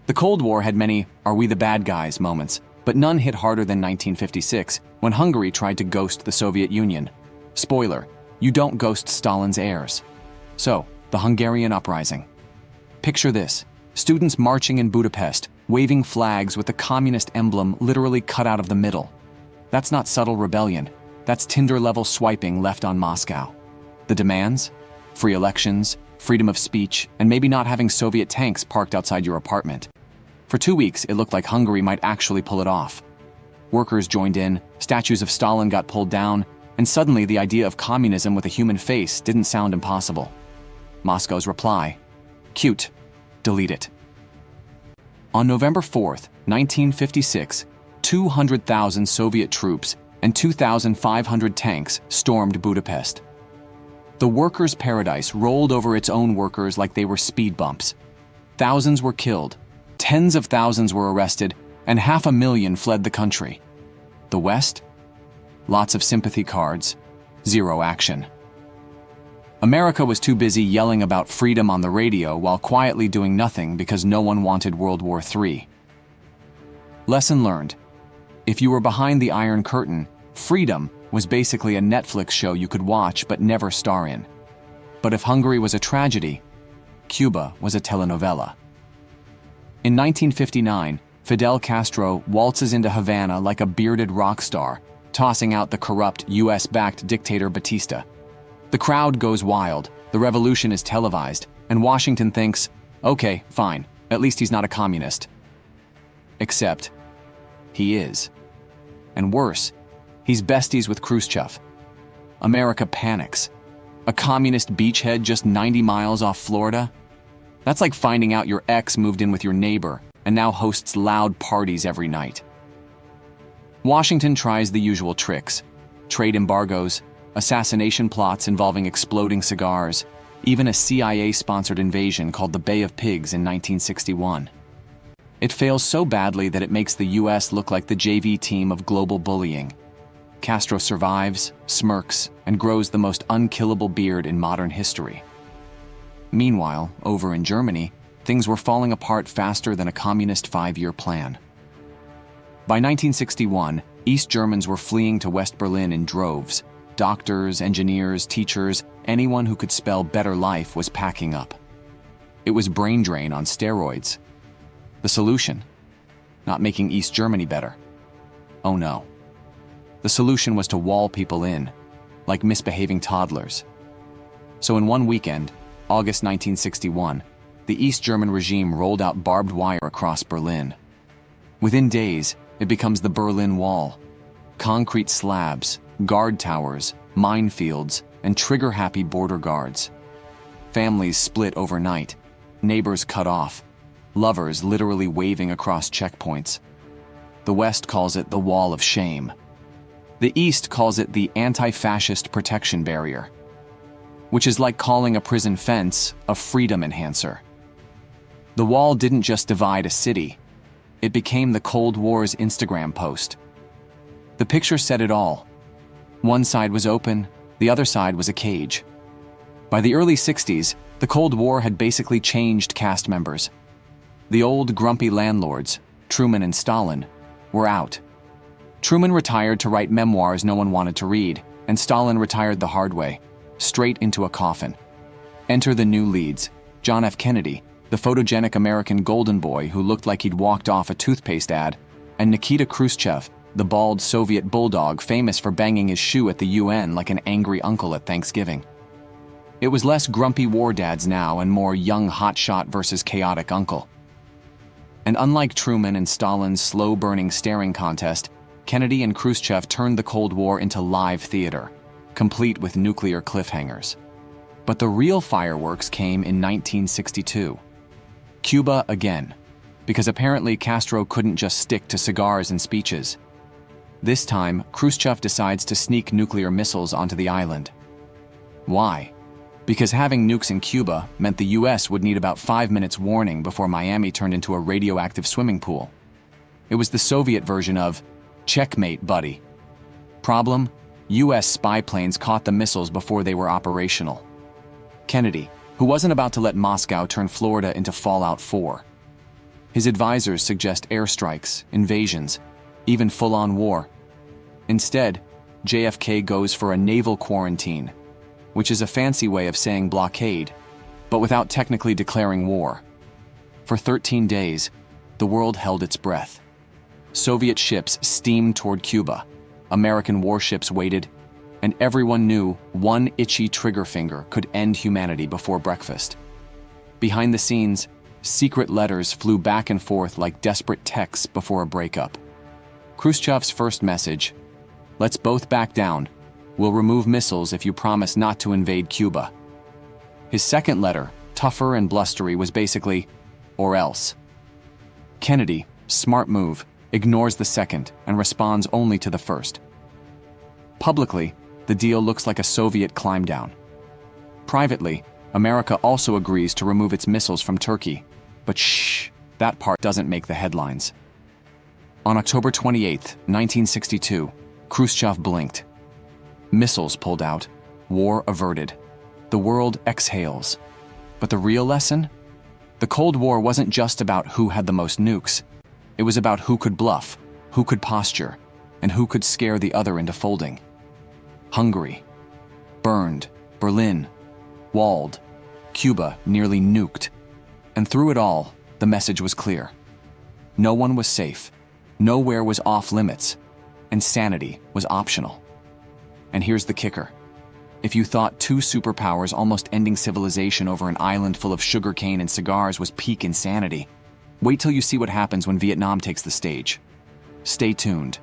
The Cold War had many "are we the bad guys" moments, but none hit harder than 1956, when Hungary tried to ghost the Soviet Union. Spoiler, you don't ghost Stalin's heirs. So, the Hungarian Uprising. Picture this: students marching in Budapest, waving flags with the communist emblem literally cut out of the middle. That's not subtle rebellion, that's Tinder-level swiping left on Moscow. The demands? Free elections, freedom of speech, and maybe not having Soviet tanks parked outside your apartment. For 2 weeks, it looked like Hungary might actually pull it off. Workers joined in, statues of Stalin got pulled down, and suddenly the idea of communism with a human face didn't sound impossible. Moscow's reply: cute, delete it. On November 4th, 1956, 200,000 Soviet troops and 2,500 tanks stormed Budapest. The workers' paradise rolled over its own workers like they were speed bumps. Thousands were killed, tens of thousands were arrested, and 500,000 fled the country. The West? Lots of sympathy cards, zero action. America was too busy yelling about freedom on the radio while quietly doing nothing because no one wanted World War III. Lesson learned: if you were behind the Iron Curtain, freedom was basically a Netflix show you could watch but never star in. But if Hungary was a tragedy, Cuba was a telenovela. In 1959, Fidel Castro waltzes into Havana like a bearded rock star, tossing out the corrupt US-backed dictator Batista. The crowd goes wild, the revolution is televised, and Washington thinks, okay, fine, at least he's not a communist. Except, he is. And worse, he's besties with Khrushchev. America panics. A communist beachhead just 90 miles off Florida? That's like finding out your ex moved in with your neighbor and now hosts loud parties every night. Washington tries the usual tricks: trade embargoes, assassination plots involving exploding cigars, even a CIA-sponsored invasion called the Bay of Pigs in 1961. It fails so badly that it makes the US look like the JV team of global bullying. Castro survives, smirks, and grows the most unkillable beard in modern history. Meanwhile, over in Germany, things were falling apart faster than a communist 5-year plan. By 1961, East Germans were fleeing to West Berlin in droves. Doctors, engineers, teachers, anyone who could spell better life was packing up. It was brain drain on steroids. The solution? Not making East Germany better. Oh no. The solution was to wall people in, like misbehaving toddlers. So in one weekend, August 1961, the East German regime rolled out barbed wire across Berlin. Within days, it becomes the Berlin Wall. Concrete slabs, guard towers, minefields, and trigger-happy border guards. Families split overnight, neighbors cut off, lovers literally waving across checkpoints. The West calls it the Wall of Shame. The East calls it the Anti-Fascist Protection Barrier, which is like calling a prison fence a freedom enhancer. The wall didn't just divide a city, it became the Cold War's Instagram post. The picture said it all. One side was open, the other side was a cage. By the early 60s, the Cold War had basically changed cast members. The old grumpy landlords, Truman and Stalin, were out. Truman retired to write memoirs no one wanted to read, and Stalin retired the hard way, straight into a coffin. Enter the new leads: John.F.Kennedy, the photogenic American golden boy who looked like he'd walked off a toothpaste ad, and Nikita Khrushchev, the bald Soviet bulldog famous for banging his shoe at the UN like an angry uncle at Thanksgiving. It was less grumpy war dads now and more young hotshot versus chaotic uncle. And unlike Truman and Stalin's slow-burning staring contest, Kennedy and Khrushchev turned the Cold War into live theater, complete with nuclear cliffhangers. But the real fireworks came in 1962. Cuba again, because apparently Castro couldn't just stick to cigars and speeches. This time, Khrushchev decides to sneak nuclear missiles onto the island. Why? Because having nukes in Cuba meant the US would need about 5 minutes warning before Miami turned into a radioactive swimming pool. It was the Soviet version of, checkmate, buddy. Problem? US spy planes caught the missiles before they were operational. Kennedy, who wasn't about to let Moscow turn Florida into Fallout 4. His advisors suggest airstrikes, invasions, even full-on war. Instead, JFK goes for a naval quarantine, which is a fancy way of saying blockade, but without technically declaring war. For 13 days, the world held its breath. Soviet ships steamed toward Cuba, American warships waited, and everyone knew one itchy trigger finger could end humanity before breakfast. Behind the scenes, secret letters flew back and forth like desperate texts before a breakup. Khrushchev's first message: "Let's both back down. We'll remove missiles if you promise not to invade Cuba." His second letter, tougher and blustery, was basically, "Or else." Kennedy, smart move, ignores the second and responds only to the first. Publicly, the deal looks like a Soviet climb down. Privately, America also agrees to remove its missiles from Turkey, but shh, that part doesn't make the headlines. On October 28, 1962, Khrushchev blinked. Missiles pulled out, war averted. The world exhales. But the real lesson? The Cold War wasn't just about who had the most nukes. It was about who could bluff, who could posture, and who could scare the other into folding. Hungary, burned. Berlin, walled. Cuba, nearly nuked. And through it all, the message was clear. No one was safe. Nowhere was off limits. And sanity was optional. And here's the kicker. If you thought two superpowers almost ending civilization over an island full of sugarcane and cigars was peak insanity, wait till you see what happens when Vietnam takes the stage. Stay tuned.